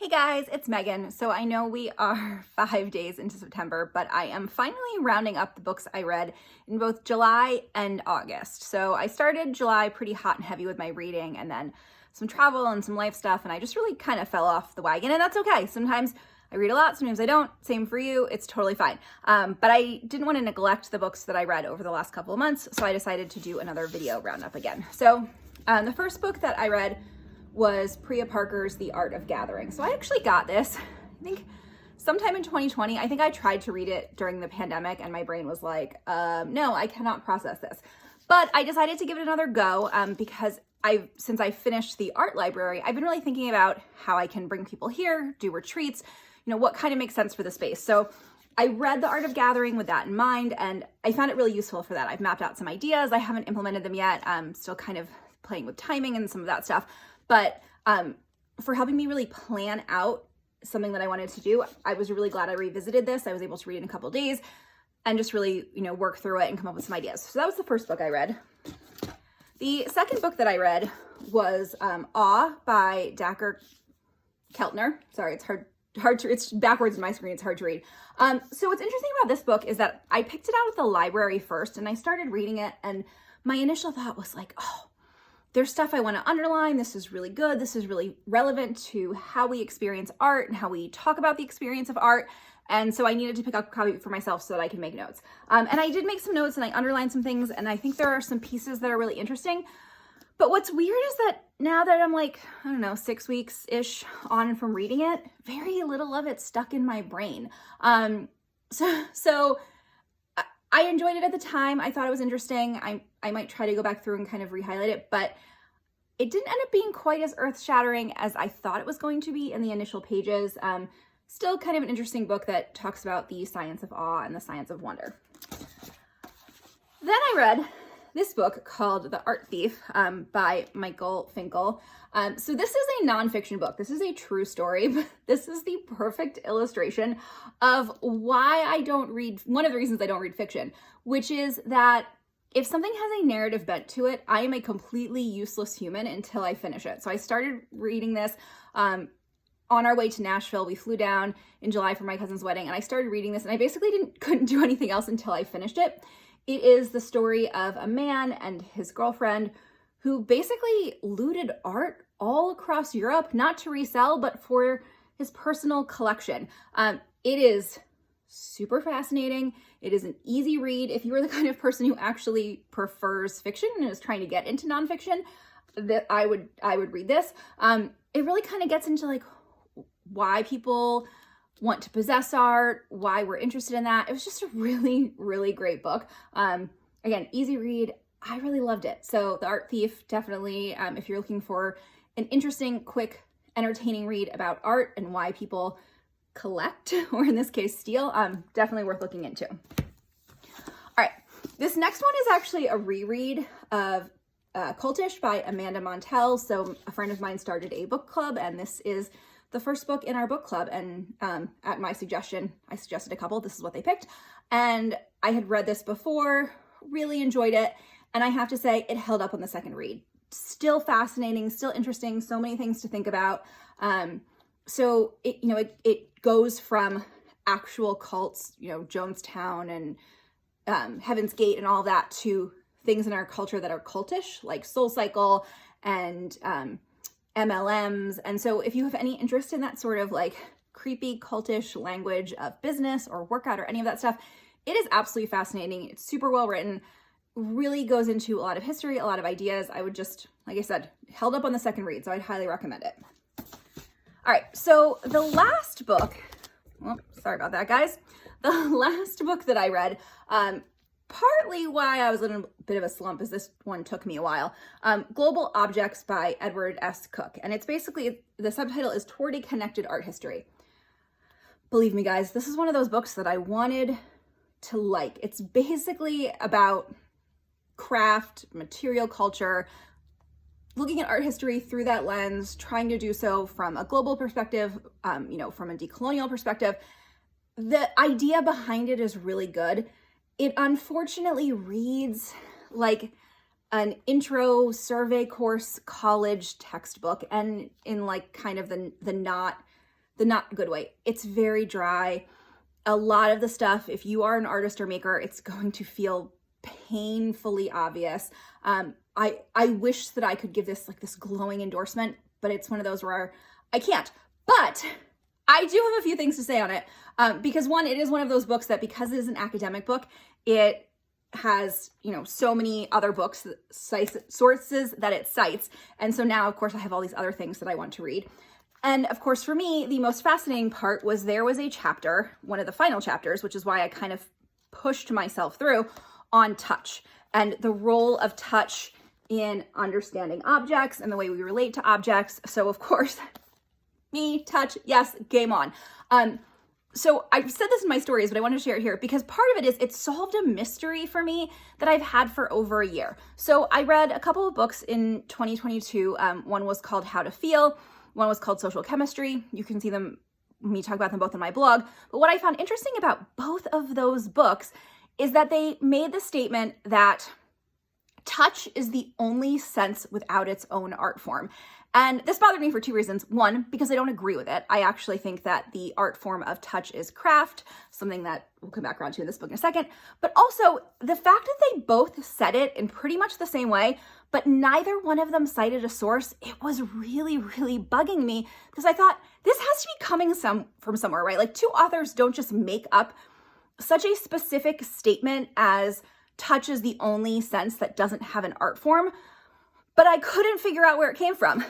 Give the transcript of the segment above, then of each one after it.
Hey guys, it's Megan. So I know we are 5 days into September, but I am finally rounding up the books I read in both July and August. So I started July pretty hot and heavy with my reading and then some travel and some life stuff, and I just really kind of fell off the wagon, and that's okay. Sometimes I read a lot, sometimes I don't. Same for you, it's totally fine. But I didn't want to neglect the books that I read over the last couple of months, so I decided to do another video roundup again. So the first book that I read was Priya Parker's The Art of Gathering. So I actually got this, I think sometime in 2020. I think I tried to read it during the pandemic and my brain was like, no, I cannot process this. But I decided to give it another go because since I finished the art library, I've been really thinking about how I can bring people here, do retreats, what kind of makes sense for the space. So I read The Art of Gathering with that in mind, and I found it really useful for that. I've mapped out some ideas. I haven't implemented them yet. I'm still kind of playing with timing and some of that stuff. But for helping me really plan out something that I wanted to do, I was really glad I revisited this. I was able to read it in a couple of days and just really, work through it and come up with some ideas. So that was the first book I read. The second book that I read was Awe by Dacher Keltner. Sorry, it's backwards in my screen. It's hard to read. So what's interesting about this book is that I picked it out at the library first and I started reading it, and my initial thought was like, oh, there's stuff I want to underline. This is really good. This is really relevant to how we experience art and how we talk about the experience of art. And so I needed to pick up a copy for myself so that I can make notes. And I did make some notes and I underlined some things, and I think there are some pieces that are really interesting. But what's weird is that now that I'm like, 6 weeks-ish on from reading it, very little of it stuck in my brain. So I enjoyed it at the time. I thought it was interesting. I might try to go back through and kind of re-highlight it, but it didn't end up being quite as earth-shattering as I thought it was going to be in the initial pages. Still kind of an interesting book that talks about the science of awe and the science of wonder. Then I read this book called The Art Thief by Finkel. So this is a nonfiction book. This is a true story, but this is the perfect illustration of why I don't read, one of the reasons I don't read fiction, which is that if something has a narrative bent to it, I am a completely useless human until I finish it. So I started reading this on our way to Nashville. We flew down in July for my cousin's wedding, and I started reading this, and I basically couldn't do anything else until I finished it. It is the story of a man and his girlfriend who basically looted art all across Europe, not to resell, but for his personal collection. It is super fascinating. It is an easy read. If you are the kind of person who actually prefers fiction and is trying to get into nonfiction, that I would read this. It really kind of gets into like why people want to possess art, why we're interested in that. It was just a really, really great book. Again, easy read. I really loved it. So The Art Thief, definitely, if you're looking for an interesting, quick, entertaining read about art and why people collect, or in this case, steal, definitely worth looking into. All right, this next one is actually a reread of Cultish by Amanda Montell. So a friend of mine started a book club, and this is the first book in our book club. And at my suggestion, I suggested a couple. This is what they picked. And I had read this before, really enjoyed it. And I have to say, it held up on the second read. Still fascinating, still interesting, so many things to think about. So it goes from actual cults, Jonestown and Heaven's Gate and all that, to things in our culture that are cultish, like Soul Cycle and MLMs. And so if you have any interest in that sort of like creepy cultish language of business or workout or any of that stuff, it is absolutely fascinating. It's super well written, really goes into a lot of history, a lot of ideas. I would just, like I said, held up on the second read, so I'd highly recommend it. All right, so the last book, well, sorry about that, guys. The last book that I read, partly why I was in a bit of a slump is this one took me a while. Global Objects by Edward S. Cooke. And it's basically, the subtitle is Toward a Connected Art History. Believe me, guys, this is one of those books that I wanted to like. It's basically about craft, material culture, looking at art history through that lens, trying to do so from a global perspective, from a decolonial perspective. The idea behind it is really good. It unfortunately reads like an intro survey course college textbook, and in like kind of the not the not good way. It's very dry. A lot of the stuff, if you are an artist or maker, it's going to feel painfully obvious. I wish that I could give this like this glowing endorsement, but it's one of those where I can't. But I do have a few things to say on it, because one, it is one of those books that, because it is an academic book, it has, you know, so many other books, sources that it cites. And so now, of course, I have all these other things that I want to read. And of course, for me, the most fascinating part was there was a chapter, one of the final chapters, which is why I kind of pushed myself through, on touch and the role of touch in understanding objects and the way we relate to objects. So of course, me, touch, yes, game on. So I've said this in my stories, but I want to share it here because part of it is it solved a mystery for me that I've had for over a year. So I read a couple of books in 2022. One was called How to Feel. One was called Social Chemistry. You can see them, me talk about them both on my blog. But what I found interesting about both of those books is that they made the statement that touch is the only sense without its own art form. And this bothered me for two reasons. One, because I don't agree with it. I actually think that the art form of touch is craft, something that we'll come back around to in this book in a second. But also the fact that they both said it in pretty much the same way, but neither one of them cited a source, it was really, really bugging me because I thought this has to be coming from somewhere, right? Like two authors don't just make up such a specific statement as touch is the only sense that doesn't have an art form, but I couldn't figure out where it came from.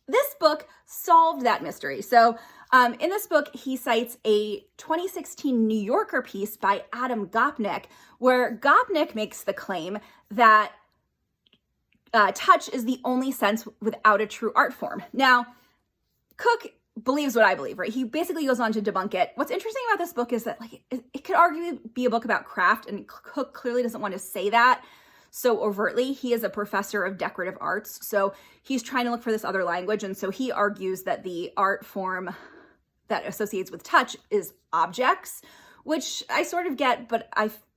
This book solved that mystery. So in this book, he cites a 2016 New Yorker piece by Adam Gopnik, where Gopnik makes the claim that touch is the only sense without a true art form. Now, Cooke believes what I believe, right? He basically goes on to debunk it. What's interesting about this book is that like it could arguably be a book about craft, and Cooke clearly doesn't want to say that so overtly. He is a professor of decorative arts, so he's trying to look for this other language, and so he argues that the art form that associates with touch is objects, which I sort of get, but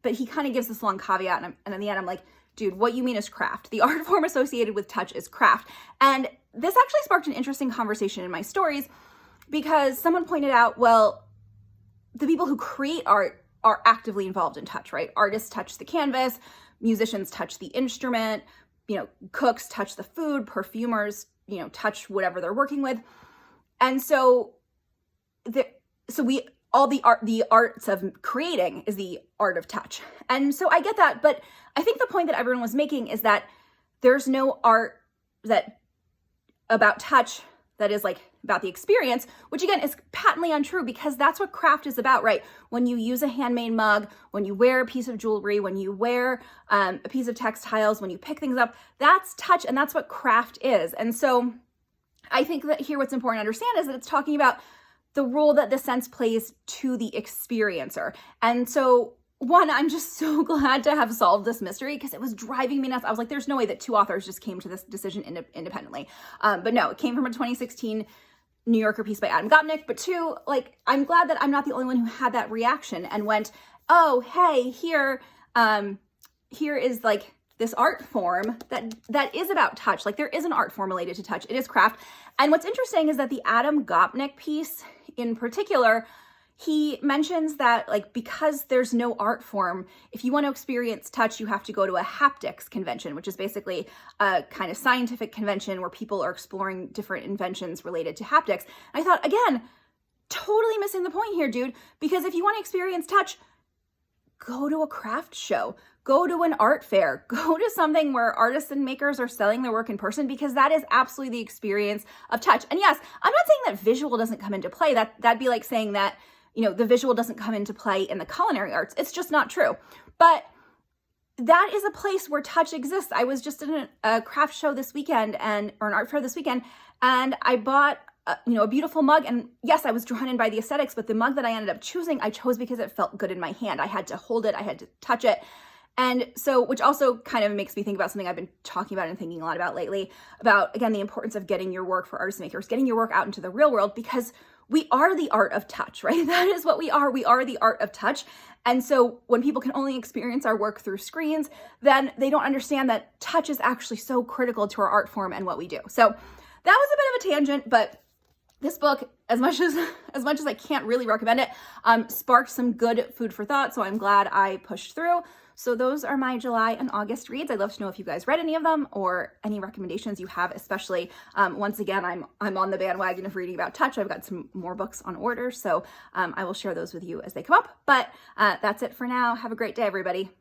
he kind of gives this long caveat, and in the end I'm like, dude, what you mean is craft. The art form associated with touch is craft. And this actually sparked an interesting conversation in my stories because someone pointed out, well, the people who create art are actively involved in touch, right? Artists touch the canvas, musicians touch the instrument, you know, cooks touch the food, perfumers, you know, touch whatever they're working with. And so all the arts of creating is the art of touch. And so I get that, but I think the point that everyone was making is that there's no art that about touch that is like about the experience, which again is patently untrue because that's what craft is about, right? When you use a handmade mug, when you wear a piece of jewelry, when you wear a piece of textiles, when you pick things up, that's touch, and that's what craft is. And so I think that here what's important to understand is that it's talking about the role that the sense plays to the experiencer. And so one, I'm just so glad to have solved this mystery because it was driving me nuts. I was like, there's no way that two authors just came to this decision independently. But no, it came from a 2016 New Yorker piece by Adam Gopnik. But two, like, I'm glad that I'm not the only one who had that reaction and went, oh, hey, here is like this art form that is about touch. Like there is an art form related to touch. It is craft. And what's interesting is that the Adam Gopnik piece in particular, he mentions that like because there's no art form, if you want to experience touch, you have to go to a haptics convention, which is basically a kind of scientific convention where people are exploring different inventions related to haptics. And I thought, again, totally missing the point here, dude, because if you want to experience touch, go to a craft show, go to an art fair, go to something where artists and makers are selling their work in person, because that is absolutely the experience of touch. And yes, I'm not saying that visual doesn't come into play. That'd be like saying that, you know, the visual doesn't come into play in the culinary arts. It's just not true. But that is a place where touch exists. I was just in a craft show this weekend or an art fair this weekend, and I bought a beautiful mug. And yes, I was drawn in by the aesthetics, but the mug that I ended up choosing, I chose because it felt good in my hand. I had to hold it. I had to touch it. And so, which also kind of makes me think about something I've been talking about and thinking a lot about lately, about, again, the importance of getting your work for artists and makers, getting your work out into the real world, because we are the art of touch, right? That is what we are. We are the art of touch. And so when people can only experience our work through screens, then they don't understand that touch is actually so critical to our art form and what we do. So that was a bit of a tangent, but this book, as much as I can't really recommend it, sparked some good food for thought. So I'm glad I pushed through. So those are my July and August reads. I'd love to know if you guys read any of them or any recommendations you have, especially once again, I'm on the bandwagon of reading about touch. I've got some more books on order, so I will share those with you as they come up. But that's it for now. Have a great day, everybody.